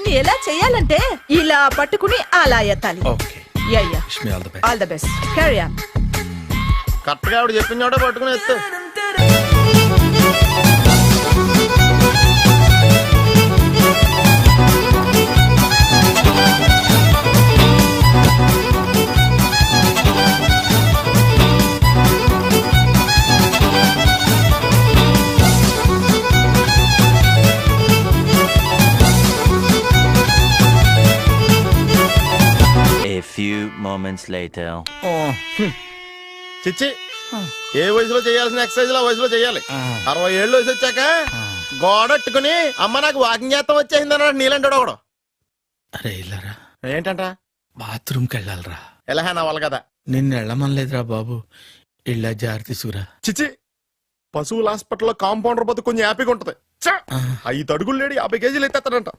దీన్ని ఎలా చెయ్యాలంటే ఇలా పట్టుకుని అలా ఎత్తాలి. Okay ya ya wish me all the best. All the best. Carry on. Correct గా ఆవిడ చెప్పిన చోట పట్టుకుని ఎత్తు. A few moments later. చిచ్చి ఏ వయసులో చేయాల్సిన ఎక్సర్సైజ్ ఆ వయసులో చేయాలి. 60 ఏళ్ళు వయసు వచ్చాక గోడట్టుకుని అమ్మ నాకు వాకింగ్ చేస్తాం వచ్చేసింది అన్నాడు నీలంటాడు ఒకడు. అరే ఇల్లరా ఏంటంట బాత్రూమ్కి వెళ్ళాలరా. ఎలా నా వాళ్ళ కదా. నిన్ను వెళ్ళమనలేదురా బాబు, ఇళ్ళ జారి తీసుకురా. చిచ్చి పశువుల హాస్పిటల్లో కాంపౌండర్ బతు కొంచెం హ్యాపీగా ఉంటది. 5 అడుగులు లేడి 50 కేజీలు ఎత్తేస్తాడంట.